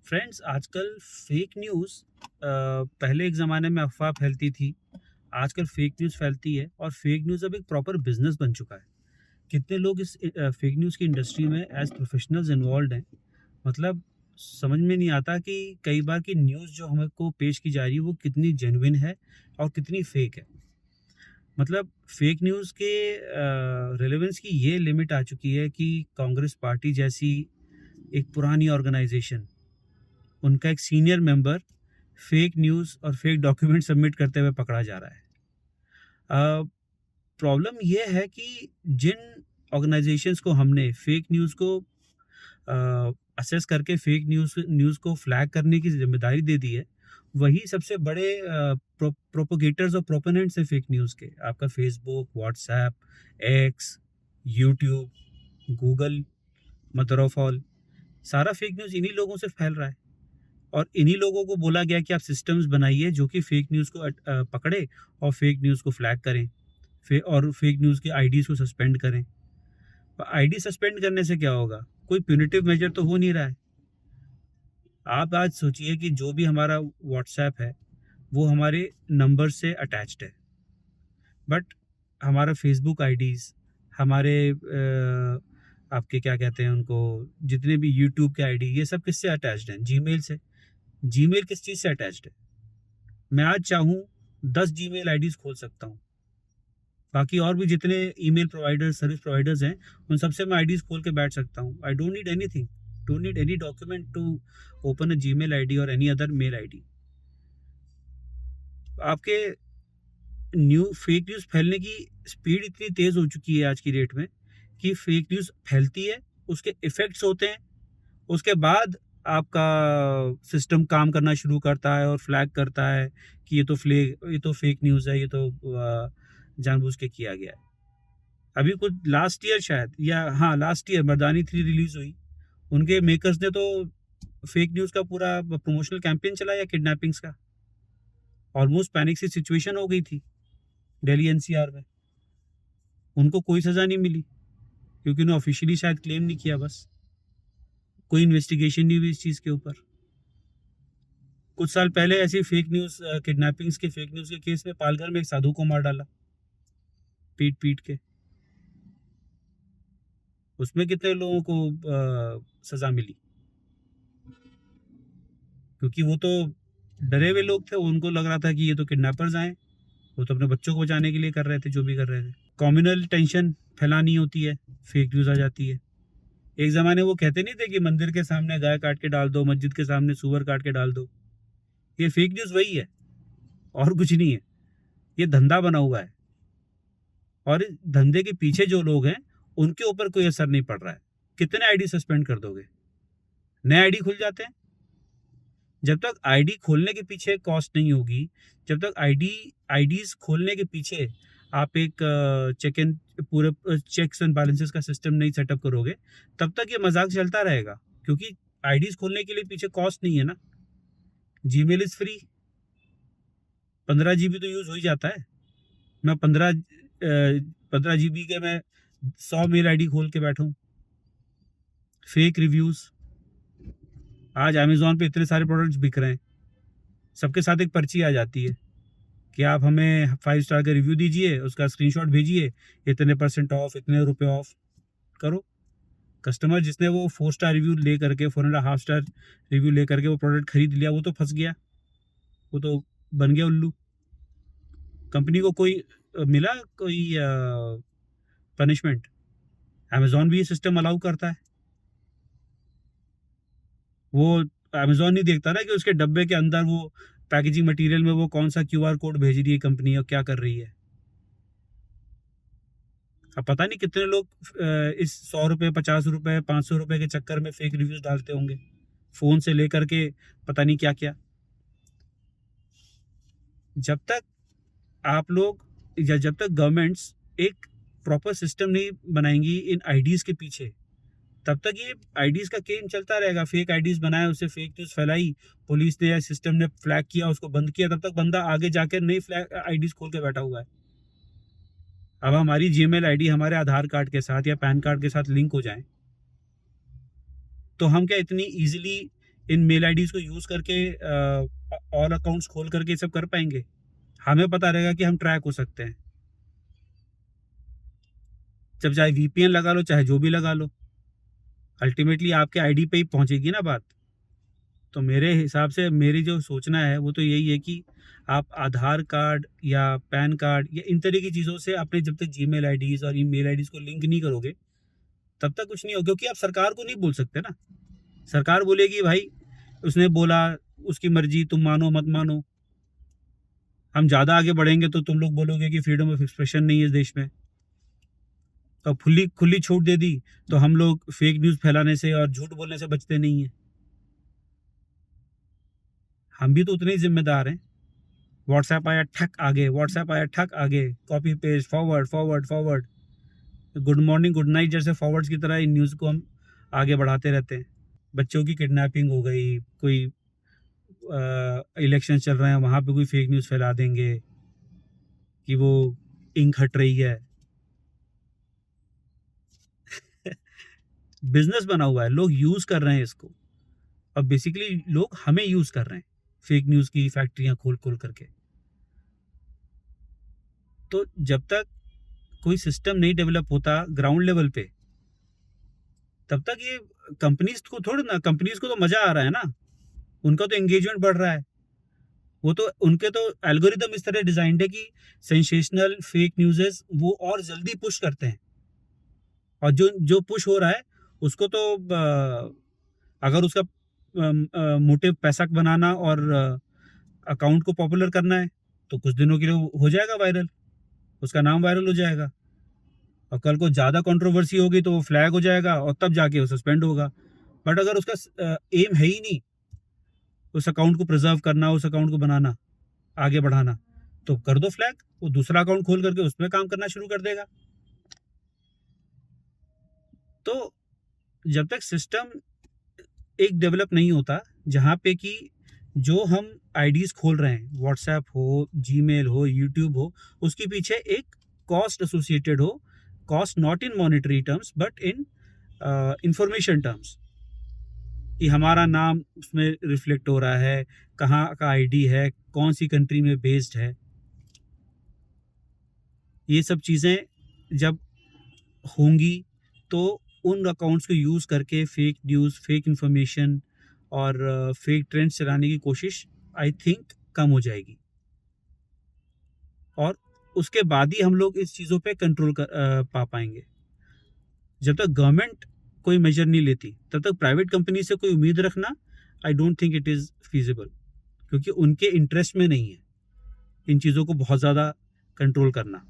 Friends आजकल fake news पहले एक ज़माने में अफ़वाह फैलती थी, आजकल फेक न्यूज़ फैलती है और फेक न्यूज़ अब एक प्रॉपर बिज़नेस बन चुका है। कितने लोग इस फेक न्यूज़ की इंडस्ट्री में एज़ प्रोफ़ेशनल्स इन्वॉल्व्ड हैं, मतलब समझ में नहीं आता कि कई बार की न्यूज़ जो हमको पेश की जा रही है, वो कितनी जेन्युइन है और कितनी फ़ेक है। मतलब फेक न्यूज़ के रेलेवेंस की ये लिमिट आ चुकी है कि कांग्रेस पार्टी जैसी एक पुरानी ऑर्गेनाइज़ेशन, उनका एक सीनियर मेंबर फेक न्यूज़ और फेक डॉक्यूमेंट सबमिट करते हुए पकड़ा जा रहा है। प्रॉब्लम ये है कि जिन ऑर्गेनाइजेशंस को हमने फेक न्यूज़ को असेस करके फेक न्यूज़ न्यूज़ को फ्लैग करने की ज़िम्मेदारी दे दी है, वही सबसे बड़े प्रोपेगेटर्स और प्रोपोनेंट्स हैं फेक न्यूज़ के। आपका Facebook, WhatsApp, x, YouTube, Google, mother of all, सारा फेक न्यूज़ इन्हीं लोगों से फैल रहा है। और इन्हीं लोगों को बोला गया कि आप सिस्टम्स बनाइए जो कि फेक न्यूज़ को पकड़े और फेक न्यूज़ को फ्लैग करें, और फेक न्यूज़ के आईडीज़ को सस्पेंड करें। आईडी सस्पेंड करने से क्या होगा? कोई प्यूनिटिव मेजर तो हो नहीं रहा है। आप आज सोचिए कि जो भी हमारा व्हाट्सएप है, वो हमारे नंबर से अटैच्ड है, बट हमारा फेसबुक आईडीज़, हमारे आपके क्या कहते हैं उनको, जितने भी यूट्यूब के आईडी, ये सब किससे अटैच्ड हैं? जीमेल से। जीमेल किस चीज़ से अटैच्ड है? मैं आज चाहूँ 10 जीमेल आईडीज़ खोल सकता हूँ। बाकी और भी जितने ईमेल प्रोवाइडर्स, सर्विस प्रोवाइडर्स हैं, उन सबसे मैं आईडीज़ खोल के बैठ सकता हूँ। I don't need anything, don't need any document to open a Gmail ID और एनी अदर मेल आईडी। आपके फेक न्यूज़ फैलने की स्पीड इतनी तेज़ हो चुकी है आज की डेट में कि फेक न्यूज़ फैलती है, उसके इफ़ेक्ट्स होते हैं, उसके बाद आपका सिस्टम काम करना शुरू करता है और फ्लैग करता है कि ये तो फेक न्यूज़ है, ये तो जानबूझ के किया गया है। अभी कुछ लास्ट ईयर शायद, या हाँ, लास्ट ईयर मर्दानी 3 रिलीज़ हुई। उनके मेकर्स ने तो फेक न्यूज़ का पूरा प्रमोशनल कैंपेन चलाया किडनैपिंग्स का। ऑलमोस्ट पैनिक सी सिचुएशन हो गई थी दिल्ली एनसीआर में। उनको कोई सज़ा नहीं मिली क्योंकि उन्होंने ऑफ़िशियली शायद क्लेम नहीं किया बस। कोई इन्वेस्टिगेशन नहीं हुई इस चीज़ के ऊपर। कुछ साल पहले ऐसी फेक न्यूज़ किडनैपिंग्स के फेक न्यूज़ के केस में पालघर में एक साधु को मार डाला, पीट-पीट के। उसमें कितने लोगों को सज़ा मिली? क्योंकि वो तो डरे हुए लोग थे, उनको लग रहा था कि ये तो किडनैपर्स आए, वो तो अपने बच्चों को बचाने के लिए कर रहे थे, जो भी कर रहे थे। कम्युनल टेंशन फैलानी होती है, फेक न्यूज़ आ जाती है। एक ज़माने वो कहते नहीं थे कि मंदिर के सामने गाय काट के डाल दो, मस्जिद के सामने सूअर काट के डाल दो। ये फेक न्यूज़ वही है और कुछ नहीं है। ये धंधा बना हुआ है और इस धंधे के पीछे जो लोग हैं, उनके ऊपर कोई असर नहीं पड़ रहा है। कितने आईडी सस्पेंड कर दोगे? नए आईडी खुल जाते हैं। जब तक आईडी खोलने के पीछे कॉस्ट नहीं होगी, जब तक आईडीज़ खोलने के पीछे आप एक पूरे चेक्स एंड बैलेंसेस का सिस्टम नहीं सेटअप करोगे, तब तक ये मज़ाक चलता रहेगा, क्योंकि आईडीज़ खोलने के लिए पीछे कॉस्ट नहीं है ना। जीमेल इज़ फ्री, 15 जीबी तो यूज़ हो ही जाता है। मैं 15 जीबी के मैं 100 मेल आईडी खोल के बैठूँ। फेक रिव्यूज़, आज अमेज़न पे इतने सारे प्रोडक्ट्स बिक रहे हैं, सबके साथ एक पर्ची आ जाती है कि आप हमें 5 स्टार का रिव्यू दीजिए, उसका स्क्रीनशॉट भेजिए, इतने % ऑफ, इतने रुपए ऑफ। करो। कस्टमर जिसने वो 4 स्टार रिव्यू ले करके, 4 एंड हाफ स्टार रिव्यू ले करके वो प्रोडक्ट खरीद लिया, वो तो फंस गया, वो तो बन गया उल्लू। कंपनी को कोई मिला कोई पनिशमेंट? अमेज़न भी ये सिस्टम अलाउ करता है। वो अमेज़न नहीं देखता ना कि उसके डब्बे के अंदर वो पैकेजिंग मटेरियल में वो कौन सा क्यूआर कोड भेज रही है कंपनी और क्या कर रही है। अब पता नहीं कितने लोग इस 100 रुपये, 50 रुपये, 500 रुपये के चक्कर में फेक रिव्यूज डालते होंगे, फ़ोन से लेकर के पता नहीं क्या क्या। जब तक आप लोग, या जब तक गवर्नमेंट्स एक प्रॉपर सिस्टम नहीं बनाएंगी इन आईडीज़ के पीछे, तब तक ये आईडीज़ का गेम चलता रहेगा। फेक आईडीज़ बनाए, उससे फेक न्यूज़ फैलाई, पुलिस ने या सिस्टम ने फ्लैग किया, उसको बंद किया, तब तक बंदा आगे जाकर नई फ्लैग आईडीज़ खोल के बैठा हुआ है। अब हमारी जीमेल आईडी हमारे आधार कार्ड के साथ या पैन कार्ड के साथ लिंक हो जाए, तो हम क्या इतनी ईज़िली इन मेल आईडीज़ को यूज़ करके और अकाउंट्स खोल करके ये सब कर पाएंगे? हमें पता रहेगा कि हम ट्रैक हो सकते हैं। जब चाहे वीपीएन लगा लो, चाहे जो भी लगा लो, अल्टीमेटली आपके आईडी पे ही पहुंचेगी ना बात। तो मेरे हिसाब से मेरी जो सोचना है वो तो यही है कि आप आधार कार्ड या पैन कार्ड या इन तरह की चीज़ों से अपने जब तक जीमेल आईडीज़ और ईमेल आईडीज़ को लिंक नहीं करोगे, तब तक कुछ नहीं होगा। क्योंकि आप सरकार को नहीं बोल सकते ना। सरकार बोलेगी भाई उसने बोला, उसकी मर्जी, तुम मानो मत मानो। हम ज़्यादा आगे बढ़ेंगे तो तुम लोग बोलोगे कि फ्रीडम ऑफ एक्सप्रेशन नहीं है इस देश में। तो खुली छूट दे दी तो हम लोग फेक न्यूज़ फैलाने से और झूठ बोलने से बचते नहीं हैं। हम भी तो उतने ही जिम्मेदार हैं। व्हाट्सएप आया ठक आगे, व्हाट्सएप आया ठक आगे, copy paste, forward forward forward, good morning good night जैसे फॉरवर्ड्स की तरह इन न्यूज़ को हम आगे बढ़ाते रहते हैं। बच्चों की किडनैपिंग हो गई, कोई इलेक्शन चल रहे हैं वहाँ पे कोई फेक न्यूज़ फैला देंगे कि वो इंक हट रही है। बिजनेस बना हुआ है, लोग यूज़ कर रहे हैं इसको, और बेसिकली लोग हमें यूज़ कर रहे हैं फेक न्यूज़ की फैक्ट्रियाँ खोल खोल करके। तो जब तक कोई सिस्टम नहीं डेवलप होता ग्राउंड लेवल पे, तब तक ये कंपनीज को थोड़ी ना, कंपनीज को तो मजा आ रहा है ना, उनका तो एंगेजमेंट बढ़ रहा है। वो तो उनके तो एल्गोरिदम इस तरह डिजाइंड है कि सेंसेशनल फेक न्यूज़ेस वो और जल्दी पुश करते हैं, और जो जो पुश हो रहा है उसको तो अगर उसका मोटिव पैसा बनाना और अकाउंट को पॉपुलर करना है तो कुछ दिनों के लिए हो जाएगा वायरल, उसका नाम वायरल हो जाएगा, और कल को ज़्यादा कंट्रोवर्सी होगी तो वो फ्लैग हो जाएगा और तब जाके वो सस्पेंड होगा। बट अगर उसका एम है ही नहीं उस अकाउंट को प्रिजर्व करना, उस अकाउंट को बनाना, आगे बढ़ाना, तो कर दो फ्लैग, वो दूसरा अकाउंट खोल करके उसमें काम करना शुरू कर देगा। तो जब तक सिस्टम एक डेवलप नहीं होता जहाँ पे कि जो हम आईडीज़ खोल रहे हैं, व्हाट्सएप हो, जीमेल हो, यूट्यूब हो, उसके पीछे एक कॉस्ट एसोसिएटेड हो, cost not in monetary terms but in information terms, कि हमारा नाम उसमें रिफ्लेक्ट हो रहा है, कहाँ का आईडी है, कौन सी कंट्री में बेस्ड है। ये सब चीज़ें जब होंगी तो उन अकाउंट्स को यूज़ करके फेक न्यूज़, फेक इंफॉर्मेशन और फेक ट्रेंड्स चलाने की कोशिश आई थिंक कम हो जाएगी, और उसके बाद ही हम लोग इस चीज़ों पे कंट्रोल पा पाएंगे। जब तक गवर्नमेंट कोई मेजर नहीं लेती तब तक प्राइवेट कंपनी से कोई उम्मीद रखना I don't think it is feasible, क्योंकि उनके इंटरेस्ट में नहीं है इन चीज़ों को बहुत ज़्यादा कंट्रोल करना।